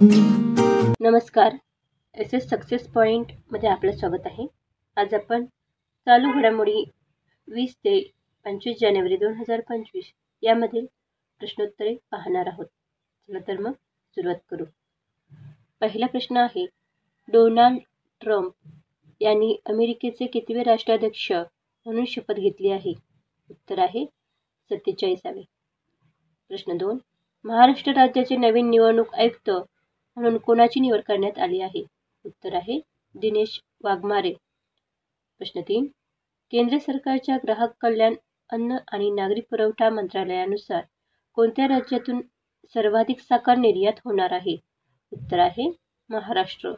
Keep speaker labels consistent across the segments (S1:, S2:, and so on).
S1: नमस्कार. S success पॉईंटमध्ये आपलं स्वागत आहे. आज आपण चालू घडामोडी 20 ते 25 जानेवारी 2025 यामधील प्रश्नोत्तरे पाहणार आहोत. चला तर मग सुरुवात करू. पहिला प्रश्न आहे, डोनाल्ड ट्रम्प यांनी अमेरिकेचे कितवे राष्ट्राध्यक्ष म्हणून शपथ घेतली आहे? उत्तर आहे 47वे. प्रश्न 2, महाराष्ट्र राज्याचे नवीन निवडणूक आयुक्त म्हणून कोणाची निवड करण्यात आली आहे? उत्तर आहे दिनेश वाघमारे. प्रश्न 3, केंद्र सरकारच्या ग्राहक कल्याण, अन्न आणि नागरी पुरवठा मंत्रालयानुसार कोणत्या राज्यातून सर्वाधिक साखर निर्यात होणार आहे? उत्तर आहे महाराष्ट्र.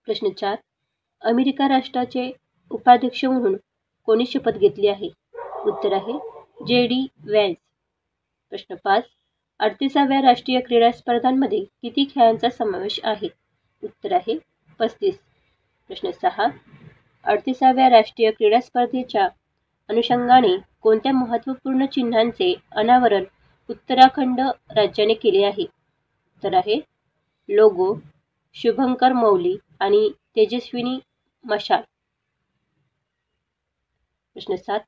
S1: प्रश्न 4, अमेरिका राष्ट्राचे उपाध्यक्ष म्हणून कोणी शपथ घेतली आहे? उत्तर आहे JD व्हॅन्स. प्रश्न 5, 38व्या राष्ट्रीय क्रीडा स्पर्धांमध्ये किती खेळांचा समावेश आहे? उत्तर आहे 35. प्रश्न 6, 38व्या राष्ट्रीय क्रीडा स्पर्धेच्या अनुषंगाने कोणत्या महत्त्वपूर्ण चिन्हांचे अनावरण उत्तराखंड राज्याने केले आहे? उत्तर आहे लोगो, शुभंकर मौली आणि तेजस्विनी मशाल. प्रश्न 7,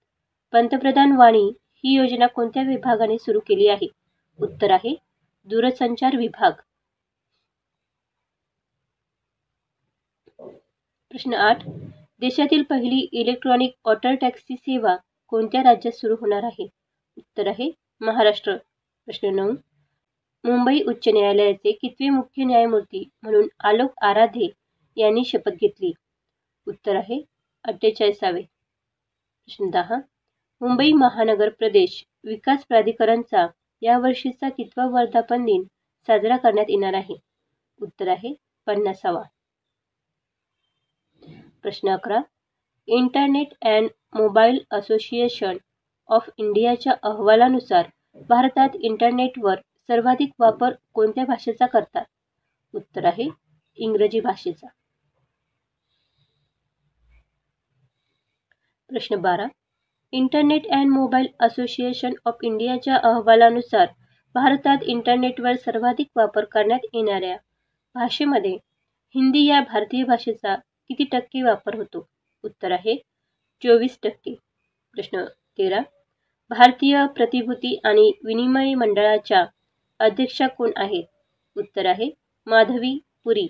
S1: पंतप्रधान वाणी ही योजना कोणत्या विभागाने सुरू केली आहे? उत्तर आहे दूरसंचार विभाग. प्रश्न 8, देशातील पहिली इलेक्ट्रॉनिक ऑटो टॅक्सी सेवा कोणत्या राज्यात सुरू होणार आहे? उत्तर आहे महाराष्ट्र. प्रश्न 9, मुंबई उच्च न्यायालयाचे कितवे मुख्य न्यायमूर्ती म्हणून आलोक आराधे यांनी शपथ घेतली? उत्तर आहे 48वे. प्रश्न 10, मुंबई महानगर प्रदेश विकास प्राधिकरणचा यावर्षीचा कितवा वर्धापन दिन साजरा करण्यात येणार आहे? उत्तर आहे 50वा. प्रश्न 11, internet and mobile association of इंडियाच्या अहवालानुसार भारतात इंटरनेटवर सर्वाधिक वापर कोणत्या भाषेचा करतात? उत्तर आहे इंग्रजी भाषेचा. प्रश्न 12, internet and mobile association of इंडियाच्या अहवालानुसार भारतात इंटरनेटवर सर्वाधिक वापर करण्यात येणाऱ्या भाषेमध्ये हिंदी या भारतीय भाषेचा किती टक्के वापर होतो? उत्तर आहे 24%. प्रश्न 13, भारतीय प्रतिभूती आणि विनिमय मंडळाच्या अध्यक्षा कोण आहेत? उत्तर आहे माधवी पुरी.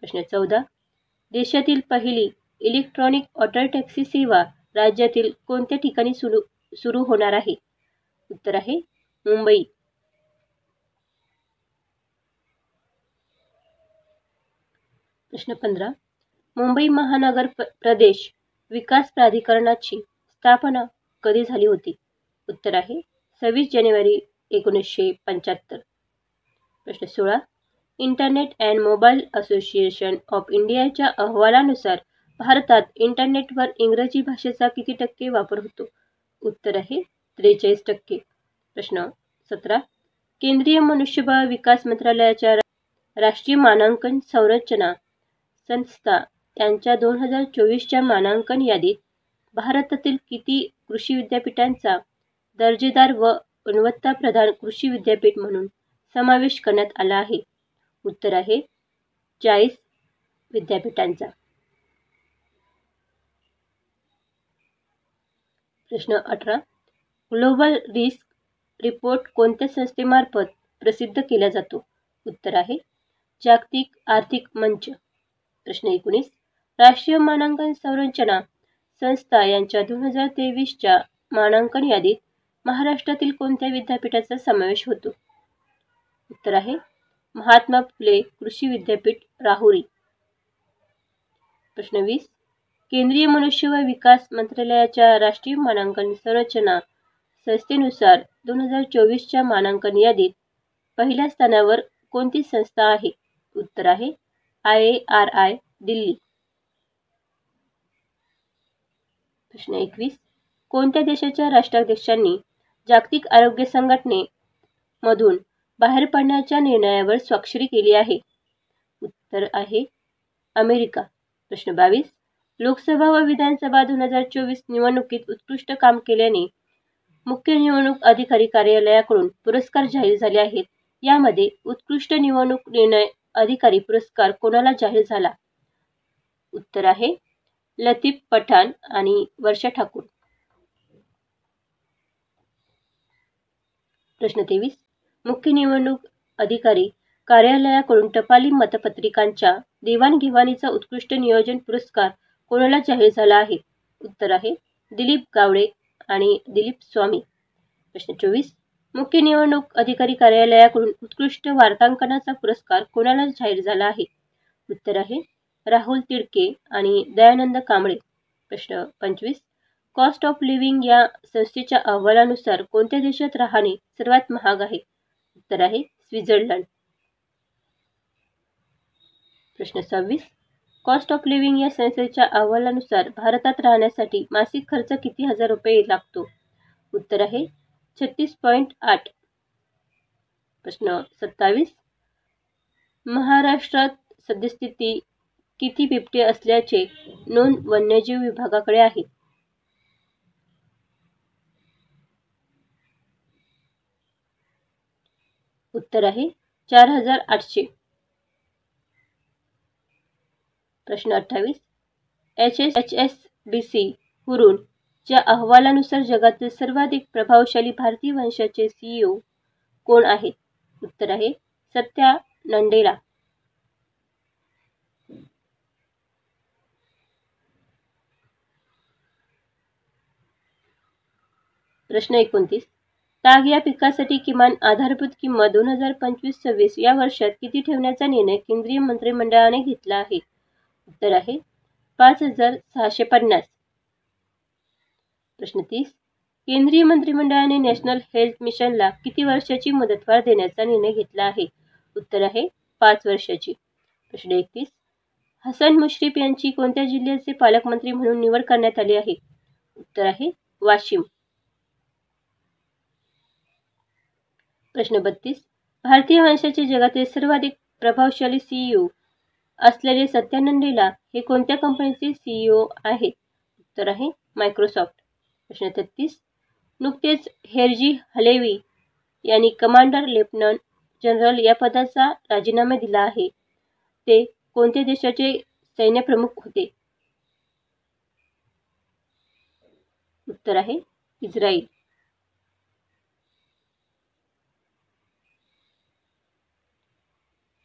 S1: प्रश्न 14, देशातील पहिली इलेक्ट्रॉनिक ऑटो टॅक्सी सेवा राज्यातील कोणत्या ठिकाणी सुरू होणार आहे? उत्तर आहे मुंबई. प्रश्न 15, मुंबई महानगर प्रदेश विकास प्राधिकरणाची स्थापना कधी झाली होती? उत्तर आहे 26 जानेवारी 1975. प्रश्न 16, internet and mobile association of इंडियाच्या अहवालानुसार भारतात इंटरनेटवर इंग्रजी भाषेचा किती टक्के वापर होतो? उत्तर आहे 43%. प्रश्न 17, केंद्रीय मनुष्यबळ विकास मंत्रालयाच्या राष्ट्रीय मानांकन संरचना संस्था यांच्या 2024च्या मानांकन यादीत भारतातील किती कृषी विद्यापीठांचा दर्जेदार व गुणवत्ताप्रधान कृषी विद्यापीठ म्हणून समावेश करण्यात आला आहे? उत्तर आहे 40 विद्यापीठांचा. प्रश्न 18, ग्लोबल रिस्क रिपोर्ट कोणत्या संस्थेमार्फत प्रसिद्ध केला जातो? उत्तर आहे जागतिक आर्थिक मंच. प्रश्न 19, राष्ट्रीय मानांकन संरचना संस्था यांच्या 2023च्या मानांकन यादीत महाराष्ट्रातील कोणत्या विद्यापीठाचा समावेश होतो? उत्तर आहे महात्मा फुले कृषी विद्यापीठ राहुरी. प्रश्न 20, केंद्रीय मनुष्यबळ विकास मंत्रालयाच्या राष्ट्रीय मानांकन संरचना संस्थेनुसार 2024च्या मानांकन यादीत पहिल्या स्थानावर कोणती संस्था आहे? उत्तर आहे IARI दिल्ली. प्रश्न 21, कोणत्या देशाच्या राष्ट्राध्यक्षांनी जागतिक आरोग्य संघटनेमधून बाहेर पडण्याच्या निर्णयावर स्वाक्षरी केली आहे? उत्तर आहे अमेरिका. प्रश्न 22, लोकसभा व विधानसभा 2024 निवडणुकीत उत्कृष्ट काम केल्याने मुख्य निवडणूक अधिकारी कार्यालयाकडून पुरस्कार जाहीर झाले आहेत. यामध्ये उत्कृष्ट निवडणूक निर्णय अधिकारी पुरस्कार कोणाला जाहीर झाला? उत्तर आहे लतीफ पठाण आणि वर्षा ठाकूर. प्रश्न 23. मुख्य निवडणूक अधिकारी कार्यालयाकडून टपाली मतपत्रिकांच्या देवाणघेवाणीचा उत्कृष्ट नियोजन पुरस्कार कोणाला जाहीर झाला आहे? उत्तर आहे दिलीप गावडे आणि दिलीप स्वामी. प्रश्न 24. मुख्य निवडणूक अधिकारी कार्यालयाकडून उत्कृष्ट वार्तांकनाचा पुरस्कार कोणाला जाहीर झाला आहे? उत्तर आहे राहुल तिडके आणि दयानंद कांबळे. प्रश्न 25. कॉस्ट ऑफ लिव्हिंग या संस्थेच्या अहवालानुसार कोणत्या देशात राहणे सर्वात महाग आहे? उत्तर आहे स्वित्झर्लंड. प्रश्न 26. कॉस्ट ऑफ लिव्हिंग या संस्थेच्या अहवालानुसार भारतात राहण्यासाठी मासिक खर्च किती हजार रुपये लागतो? उत्तर आहे 36.8. प्रश्न 27. महाराष्ट्रात सद्यस्थिती किती बिबटे असल्याचे नोंद वन्यजीव विभागाकडे आहे? उत्तर आहे 4800. प्रश्न 28. HSBC हुरून च्या अहवालानुसार जगातील सर्वाधिक प्रभावशाली भारतीय वंशाचे CEO कोण आहेत? उत्तर आहे सत्या नडेला. प्रश्न 29. ताग या पिकासाठी किमान आधारभूत किंमत 2025-26 या वर्षात किती ठेवण्याचा निर्णय केंद्रीय मंत्रिमंडळाने घेतला आहे? उत्तर आहे 5650. प्रश्न 30. केंद्रीय मंत्रिमंडळाने नॅशनल हेल्थ मिशनला किती वर्षाची मुदतवाढ देण्याचा निर्णय घेतला आहे? उत्तर आहे 5 वर्षाची. प्रश्न 31. हसन मुश्रीफ यांची कोणत्या जिल्ह्याचे पालकमंत्री म्हणून निवड करण्यात आली आहे? उत्तर आहे वाशिम. प्रश्न 32. भारतीय वंशाचे जगातील सर्वाधिक प्रभावशाली CEO असलेले सत्या नडेला हे कोणत्या कंपनीचे CEO आहेत? उत्तर आहे मायक्रोसॉफ्ट. प्रश्न 33. नुकतेच हेरजी हलेवी यांनी कमांडर लेफ्टनंट जनरल या पदाचा राजीनामा दिला आहे. ते कोणत्या देशाचे सैन्यप्रमुख होते? उत्तर आहे इस्रायल.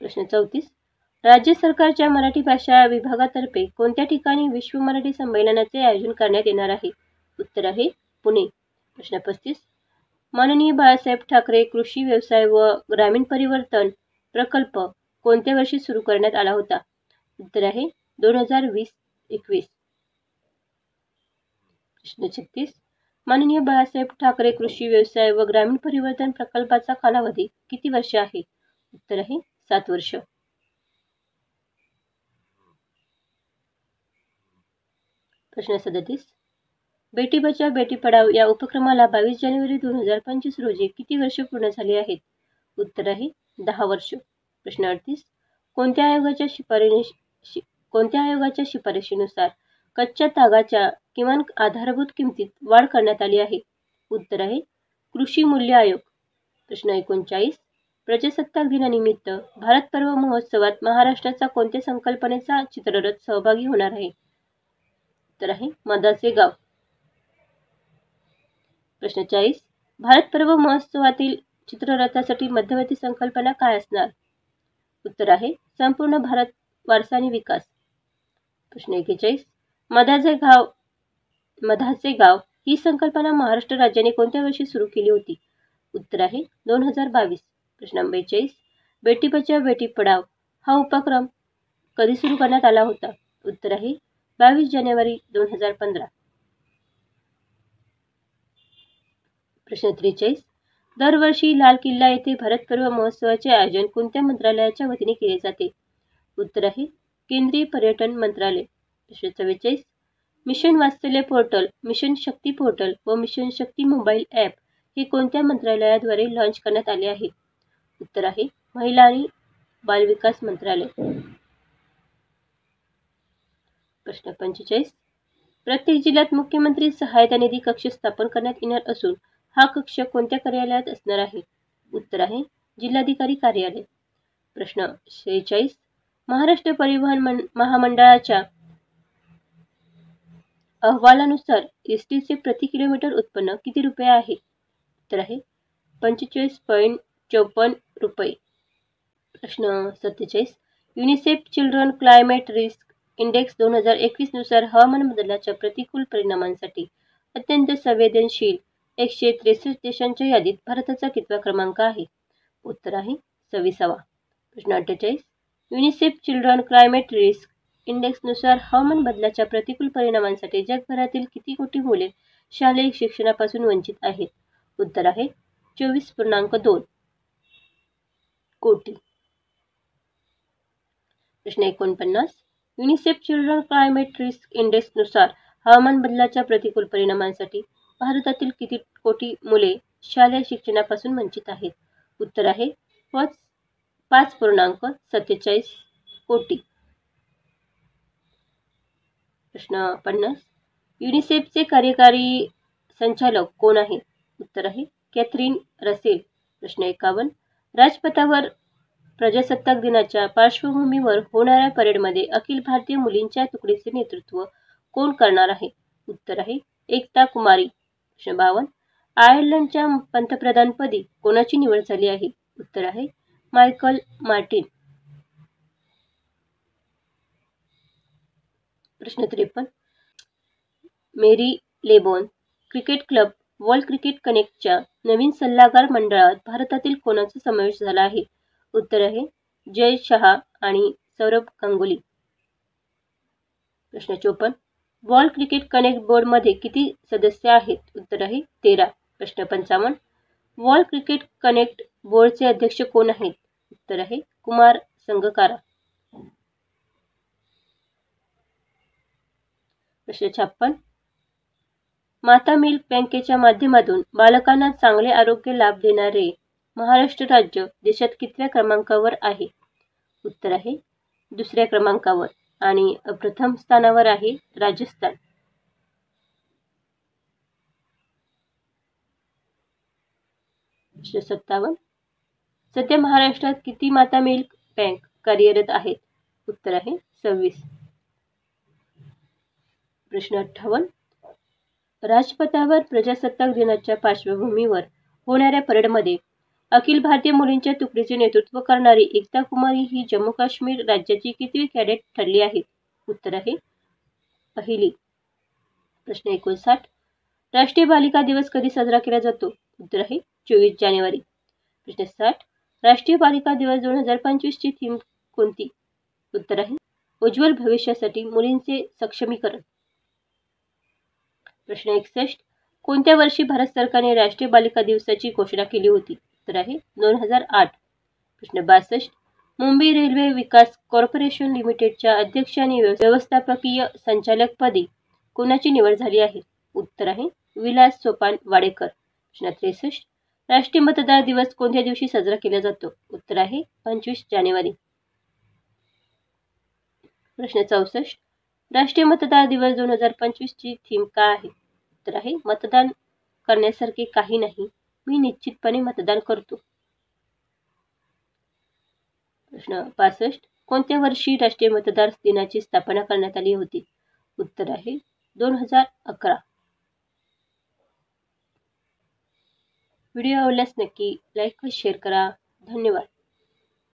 S1: प्रश्न 34. राज्य सरकारच्या मराठी भाषा विभागातर्फे कोणत्या ठिकाणी विश्व मराठी संमेलनाचे आयोजन करण्यात येणार आहे? उत्तर आहे पुणे. प्रश्न 35. माननीय बाळासाहेब ठाकरे कृषी व्यवसाय व ग्रामीण परिवर्तन प्रकल्प कोणत्या वर्षी सुरू करण्यात आला होता? उत्तर आहे 2020-21. प्रश्न 36. माननीय बाळासाहेब ठाकरे कृषी व्यवसाय व ग्रामीण परिवर्तन प्रकल्पाचा कालावधी किती वर्ष आहे? उत्तर आहे 7 वर्ष. प्रश्न 37. बेटी बचाव बेटी पढाव या उपक्रमाला 22 जानेवारी 2025 रोजी किती वर्ष पूर्ण झाली आहेत? उत्तर आहे 10 वर्ष. प्रश्न 38. कोणत्या आयोगाच्या शिफारशीनुसार कच्च्या तागाच्या किमान आधारभूत किमतीत वाढ करण्यात आली आहे? उत्तर आहे कृषी मूल्य आयोग. प्रश्न 39. प्रजासत्ताक दिनानिमित्त भारत पर्व महोत्सवात महाराष्ट्राचा कोणत्या संकल्पनेचा चित्ररथ सहभागी होणार आहे? उत्तर आहे मधाचे गाव. प्रश्न 40. भारत पर्व महोत्सवातील चित्ररथासाठी मध्यवर्ती संकल्पना काय असणार? उत्तर आहे संपूर्ण भारत वारसा आणि विकास. प्रश्न 41. मधाचे गाव ही संकल्पना महाराष्ट्र राज्याने कोणत्या वर्षी सुरू केली होती? उत्तर आहे 2022. प्रश्न 42. बेटी बचाव बेटी पढाव हा उपक्रम कधी सुरू करण्यात आला होता? उत्तर आहे 22 जानेवारी 2015. प्रश्न 43. दरवर्षी लाल किल्ला येथे भारत पर्व महोत्सवाचे आयोजन कोणत्या मंत्रालयाच्या वतीने केले जाते? उत्तर आहे केंद्रीय पर्यटन मंत्रालय. प्रश्न 44. मिशन वात्सल्य पोर्टल, मिशन शक्ती पोर्टल व मिशन शक्ती मोबाईल ॲप हे कोणत्या मंत्रालयाद्वारे लॉन्च करण्यात आले आहे? उत्तर आहे महिला आणि बालविकास मंत्रालय. प्रश्न 45. प्रत्येक जिल्ह्यात मुख्यमंत्री सहायता निधी कक्ष स्थापन करण्यात येणार असून हा कक्ष कोणत्या कार्यालयात असणार आहे? उत्तर आहे जिल्हाधिकारी कार्यालय. प्रश्न 46. महाराष्ट्र परिवहन महामंडळाच्या अहवालानुसार एसटीचे प्रति किलोमीटर उत्पन्न किती रुपये आहे? उत्तर आहे 45.54 रुपये. प्रश्न 47. UNICEF children climate risk index 2021 नुसार हवामान बदलाच्या प्रतिकूल परिणामांसाठी अत्यंत संवेदनशील 163 देशांच्या यादीत भारताचा कितवा क्रमांक आहे? उत्तर आहे 26वा. प्रश्न 48. UNICEF children climate risk index नुसार हवामान बदलाच्या प्रतिकूल परिणामांसाठी जगभरातील किती कोटी मुले शालेय शिक्षणापासून वंचित आहेत? उत्तर आहे 24.2 कोटी. प्रश्न 49. UNICEF children climate risk index नुसार हवामान बदलाच्या प्रतिकूल परिणामांसाठी भारतातील किती कोटी मुले शालेय शिक्षणापासून वंचित आहेत? उत्तर आहे 5.47 कोटी. प्रश्न 50. युनिसेफचे कार्यकारी संचालक कोण आहेत? उत्तर आहे कॅथरीन रसेल. प्रश्न 51. राजपथावर प्रजासत्ताक दिनाच्या पार्श्वभूमीवर होणाऱ्या परेडमध्ये अखिल भारतीय मुलींच्या तुकडीचे नेतृत्व कोण करणार आहे? उत्तर आहे एकता कुमारी. प्रश्न 52. आयर्लंडच्या पंतप्रधानपदी कोणाची निवड झाली आहे? उत्तर आहे मायकल मार्टिन. प्रश्न 53. मेरी लेबोन क्रिकेट क्लब वर्ल्ड क्रिकेट कनेक्टच्या नवीन सल्लागार मंडळात भारतातील कोणाचा समावेश झाला आहे? उत्तर आहे जय शहा आणि सौरभ गांगुली. प्रश्न 54. वर्ल्ड क्रिकेट कनेक्ट बोर्डमध्ये किती सदस्य आहेत? उत्तर आहे 13. प्रश्न 55. वर्ल्ड क्रिकेट कनेक्ट बोर्डचे अध्यक्ष कोण आहेत? उत्तर आहे कुमार संगकारा. प्रश्न 56. माता मिल्क बँकेच्या माध्यमातून बालकांना चांगले आरोग्य लाभ देणारे महाराष्ट्र राज्य देशात कितव्या क्रमांकावर आहे? उत्तर आहे 2ऱ्या क्रमांकावर आणि प्रथम स्थानावर आहे राजस्थान. प्रश्न 57. सध्या महाराष्ट्रात किती माता मिल्क बँक कार्यरत आहेत? उत्तर आहे 26. प्रश्न 58. राजपथावर प्रजासत्ताक दिनाच्या पार्श्वभूमीवर होणाऱ्या परेडमध्ये अखिल भारतीय मुलींच्या तुकडीचे नेतृत्व करणारी एकता कुमारी ही जम्मू काश्मीर राज्याची कितवी कॅडेट ठरली आहे? उत्तर आहे पहिली. प्रश्न 59. राष्ट्रीय बालिका दिवस कधी साजरा केला जातो? उत्तर आहे 24 जानेवारी. प्रश्न 60. राष्ट्रीय बालिका दिवस 2025 ची थीम कोणती? उत्तर आहे उज्ज्वल भविष्यासाठी मुलींचे सक्षमीकरण. प्रश्न 61. कोणत्या वर्षी भारत सरकारने राष्ट्रीय बालिका दिवसाची घोषणा केली होती? उत्तर आहे 2008. प्रश्न 62. मुंबई रेल्वे विकास कॉर्पोरेशन लिमिटेडच्या अध्यक्ष आणि व्यवस्थापकीय संचालकपदी कोणाची निवड झाली आहे? उत्तर आहे विलास सोपान वाडेकर. प्रश्न 63. राष्ट्रीय मतदार दिवस कोणत्या दिवशी साजरा केला जातो? उत्तर आहे 25 जानेवारी. प्रश्न 64. राष्ट्रीय मतदार दिवस 2025 ची थीम काय आहे? उत्तर आहे मतदान करण्यासारखे काही नाही, मी निश्चितपणे मतदान करतो. प्रश्न 65. कोणत्या वर्षी राष्ट्रीय मतदार दिनाची स्थापना करण्यात आली होती? उत्तर आहे 2011. व्हिडिओ आवडल्यास नक्की लाईक व शेअर करा. धन्यवाद.